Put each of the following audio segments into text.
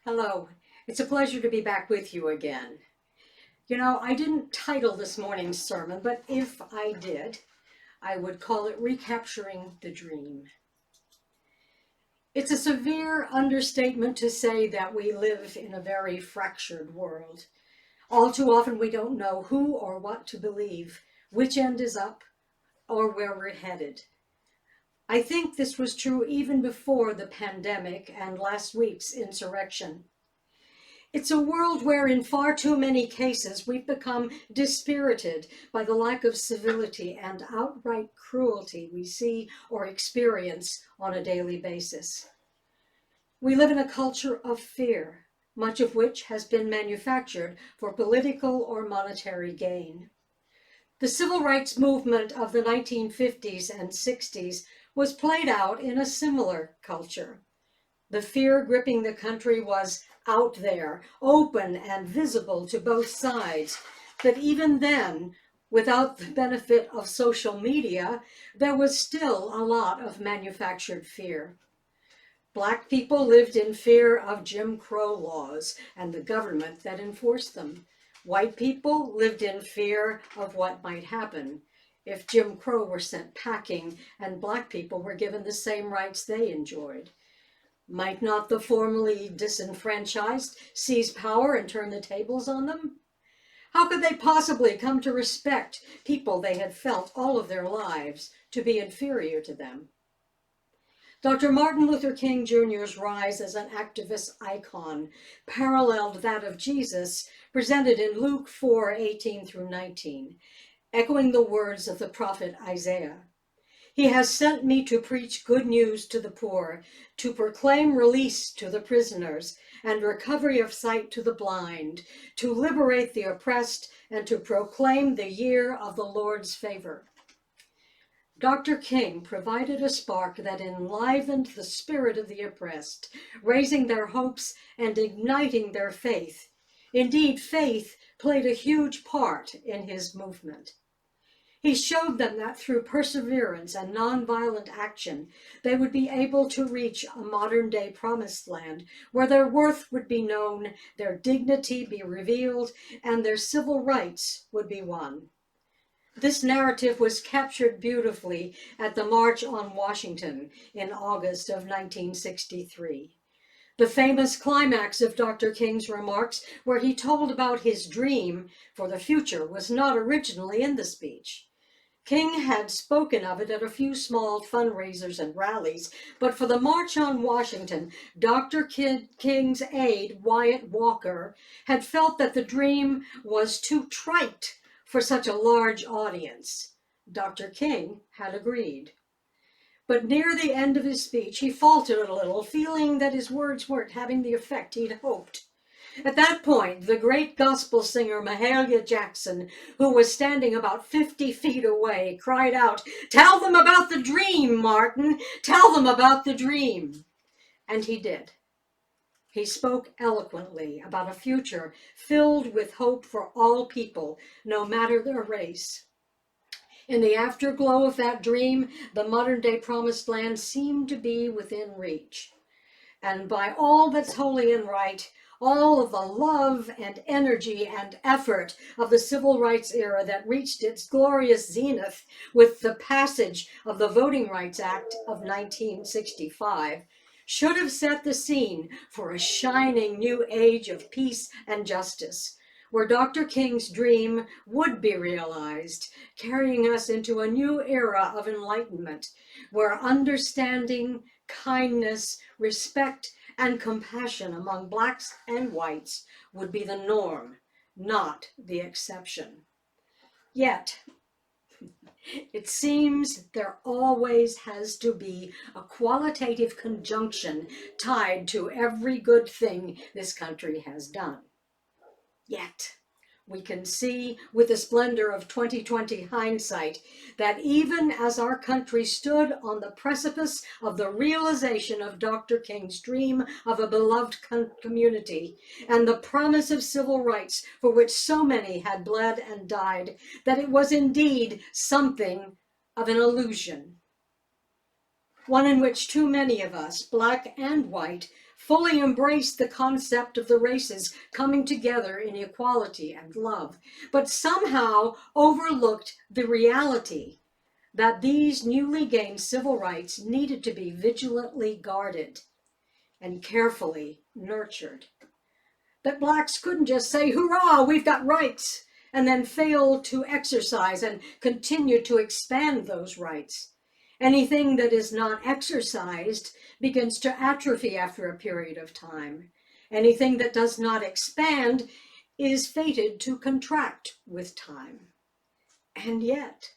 Hello, it's a pleasure to be back with you again. I didn't title this morning's sermon, but if I did, I would call it Recapturing the Dream. It's a severe understatement to say that we live in a very fractured world. All too often we don't know who or what to believe, which end is up, or where we're headed. I think this was true even before the pandemic and last week's insurrection. It's a world where in far too many cases we've become dispirited by the lack of civility and outright cruelty we see or experience on a daily basis. We live in a culture of fear, much of which has been manufactured for political or monetary gain. The civil rights movement of the 1950s and 60s was played out in a similar culture. The fear gripping the country was out there, open and visible to both sides. But even then, without the benefit of social media, there was still a lot of manufactured fear. Black people lived in fear of Jim Crow laws and the government that enforced them. White people lived in fear of what might happen if Jim Crow were sent packing and black people were given the same rights they enjoyed. Might not the formerly disenfranchised seize power and turn the tables on them? How could they possibly come to respect people they had felt all of their lives to be inferior to them? Dr. Martin Luther King Jr.'s rise as an activist icon paralleled that of Jesus presented in Luke 4:18 through 19, echoing the words of the prophet Isaiah. He has sent me to preach good news to the poor, to proclaim release to the prisoners, and recovery of sight to the blind, to liberate the oppressed, and to proclaim the year of the Lord's favor. Dr. King provided a spark that enlivened the spirit of the oppressed, raising their hopes and igniting their faith. Indeed, faith played a huge part in his movement. He showed them that through perseverance and nonviolent action, they would be able to reach a modern-day promised land where their worth would be known, their dignity be revealed, and their civil rights would be won. This narrative was captured beautifully at the March on Washington in August of 1963. The famous climax of Dr. King's remarks, where he told about his dream for the future, was not originally in the speech. King had spoken of it at a few small fundraisers and rallies, but for the March on Washington, Dr. King's aide, Wyatt Walker, had felt that the dream was too trite for such a large audience. Dr. King had agreed. But near the end of his speech, he faltered a little, feeling that his words weren't having the effect he'd hoped. At that point, the great gospel singer Mahalia Jackson, who was standing about 50 feet away, cried out, "Tell them about the dream, Martin! Tell them about the dream!" And he did. He spoke eloquently about a future filled with hope for all people, no matter their race. In the afterglow of that dream, the modern-day promised land seemed to be within reach. And by all that's holy and right, all of the love and energy and effort of the civil rights era that reached its glorious zenith with the passage of the Voting Rights Act of 1965, should have set the scene for a shining new age of peace and justice, where Dr. King's dream would be realized, carrying us into a new era of enlightenment, where understanding, kindness, respect, and compassion among blacks and whites would be the norm, not the exception. Yet, it seems there always has to be a qualitative conjunction tied to every good thing this country has done. Yet, we can see with the splendor of 2020 hindsight that even as our country stood on the precipice of the realization of Dr. King's dream of a beloved community and the promise of civil rights for which so many had bled and died, that it was indeed something of an illusion, one in which too many of us, black and white, fully embraced the concept of the races coming together in equality and love, but somehow overlooked the reality that these newly gained civil rights needed to be vigilantly guarded and carefully nurtured. That blacks couldn't just say, "Hurrah, we've got rights," and then fail to exercise and continue to expand those rights. Anything that is not exercised begins to atrophy after a period of time. Anything that does not expand is fated to contract with time. And yet,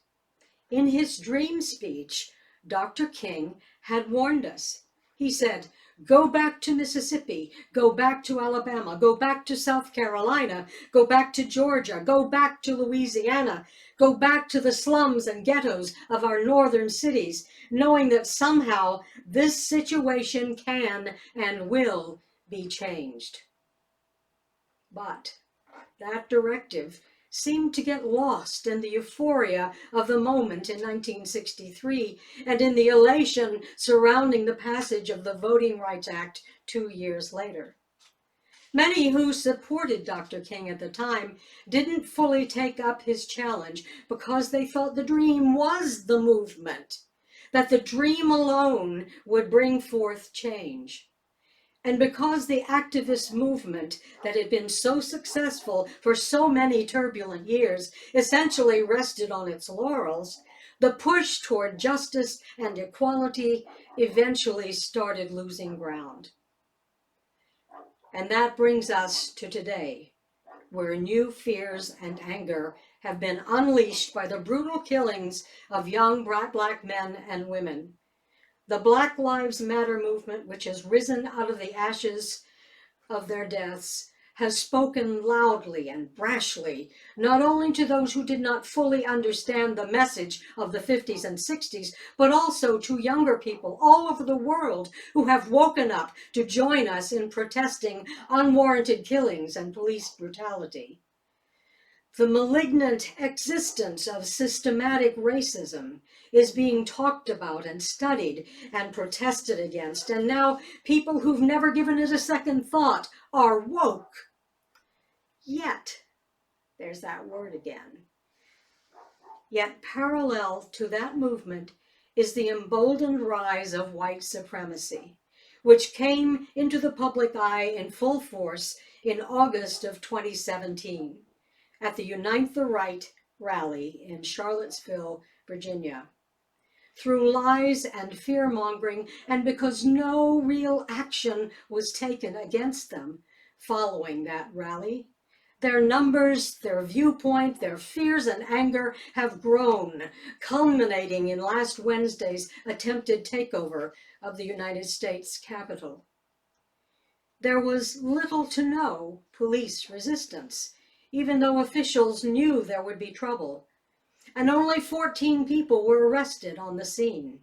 in his dream speech, Dr. King had warned us. He said, "Go back to Mississippi, go back to Alabama, go back to South Carolina, go back to Georgia, go back to Louisiana, go back to the slums and ghettos of our northern cities, knowing that somehow this situation can and will be changed." But that directive seemed to get lost in the euphoria of the moment in 1963 and in the elation surrounding the passage of the Voting Rights Act 2 years later. Many who supported Dr. King at the time didn't fully take up his challenge because they thought the dream was the movement, that the dream alone would bring forth change. And because the activist movement that had been so successful for so many turbulent years essentially rested on its laurels, the push toward justice and equality eventually started losing ground. And that brings us to today, where new fears and anger have been unleashed by the brutal killings of young black men and women. The Black Lives Matter movement, which has risen out of the ashes of their deaths, has spoken loudly and brashly, not only to those who did not fully understand the message of the 50s and 60s, but also to younger people all over the world who have woken up to join us in protesting unwarranted killings and police brutality. The malignant existence of systematic racism is being talked about and studied and protested against, and now people who've never given it a second thought are woke. Yet, there's that word again. Yet parallel to that movement is the emboldened rise of white supremacy, which came into the public eye in full force in August of 2017. At the Unite the Right rally in Charlottesville, Virginia. Through lies and fear-mongering, and because no real action was taken against them following that rally, their numbers, their viewpoint, their fears and anger have grown, culminating in last Wednesday's attempted takeover of the United States Capitol. There was little to no police resistance, even though officials knew there would be trouble, and only 14 people were arrested on the scene.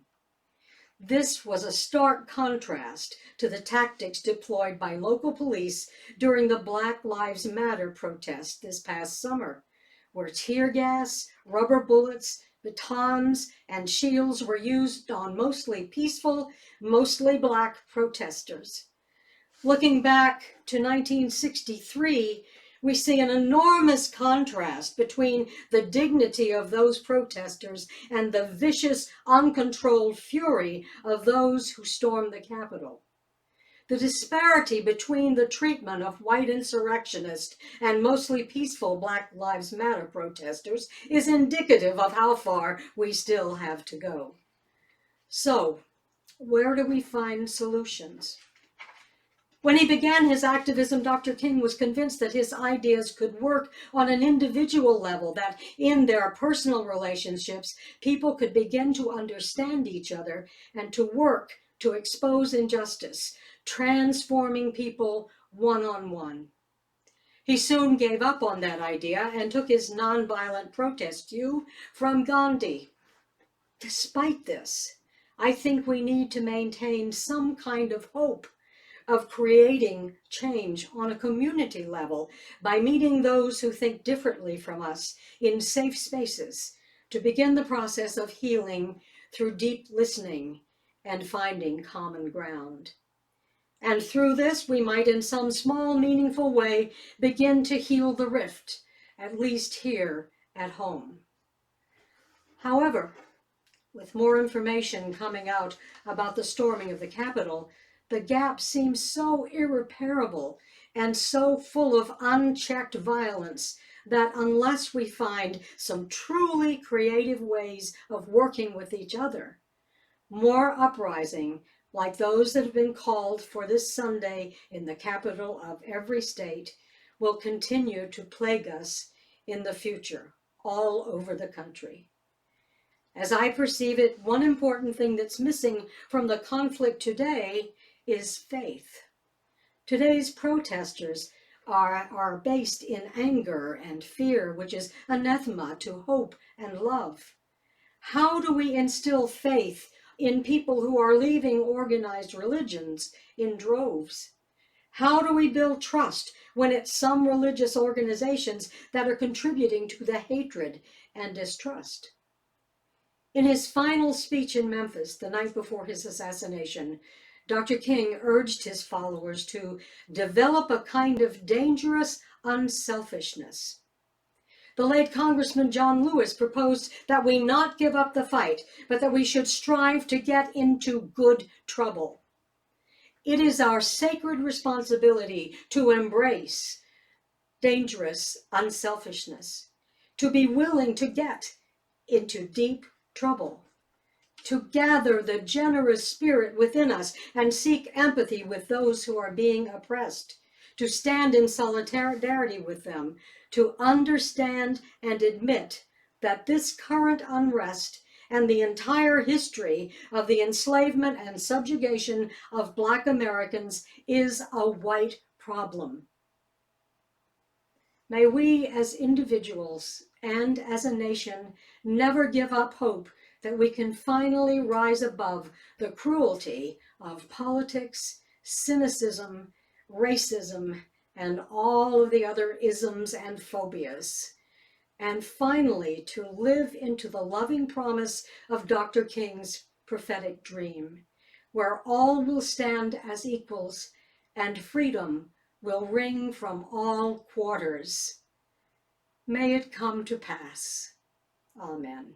This was a stark contrast to the tactics deployed by local police during the Black Lives Matter protest this past summer, where tear gas, rubber bullets, batons, and shields were used on mostly peaceful, mostly black protesters. Looking back to 1963, we see an enormous contrast between the dignity of those protesters and the vicious, uncontrolled fury of those who stormed the Capitol. The disparity between the treatment of white insurrectionists and mostly peaceful Black Lives Matter protesters is indicative of how far we still have to go. So, where do we find solutions? When he began his activism, Dr. King was convinced that his ideas could work on an individual level, that in their personal relationships, people could begin to understand each other and to work to expose injustice, transforming people one-on-one. He soon gave up on that idea and took his nonviolent protest cue from Gandhi. Despite this, I think we need to maintain some kind of hope of creating change on a community level by meeting those who think differently from us in safe spaces to begin the process of healing through deep listening and finding common ground. And through this, we might in some small, meaningful way begin to heal the rift, at least here at home. However, with more information coming out about the storming of the Capitol, the gap seems so irreparable and so full of unchecked violence that unless we find some truly creative ways of working with each other, more uprising like those that have been called for this Sunday in the capital of every state will continue to plague us in the future all over the country. As I perceive it, one important thing that's missing from the conflict today is faith. Today's protesters are based in anger and fear, which is anathema to hope and love. How do we instill faith in people who are leaving organized religions in droves? How do we build trust when it's some religious organizations that are contributing to the hatred and distrust? In his final speech in Memphis the night before his assassination, Dr. King urged his followers to develop a kind of dangerous unselfishness. The late Congressman John Lewis proposed that we not give up the fight, but that we should strive to get into good trouble. It is our sacred responsibility to embrace dangerous unselfishness, to be willing to get into deep trouble, to gather the generous spirit within us and seek empathy with those who are being oppressed, to stand in solidarity with them, to understand and admit that this current unrest and the entire history of the enslavement and subjugation of Black Americans is a white problem. May we as individuals and as a nation never give up hope that we can finally rise above the cruelty of politics, cynicism, racism, and all of the other isms and phobias, and finally to live into the loving promise of Dr. King's prophetic dream, where all will stand as equals and freedom will ring from all quarters. May it come to pass. Amen.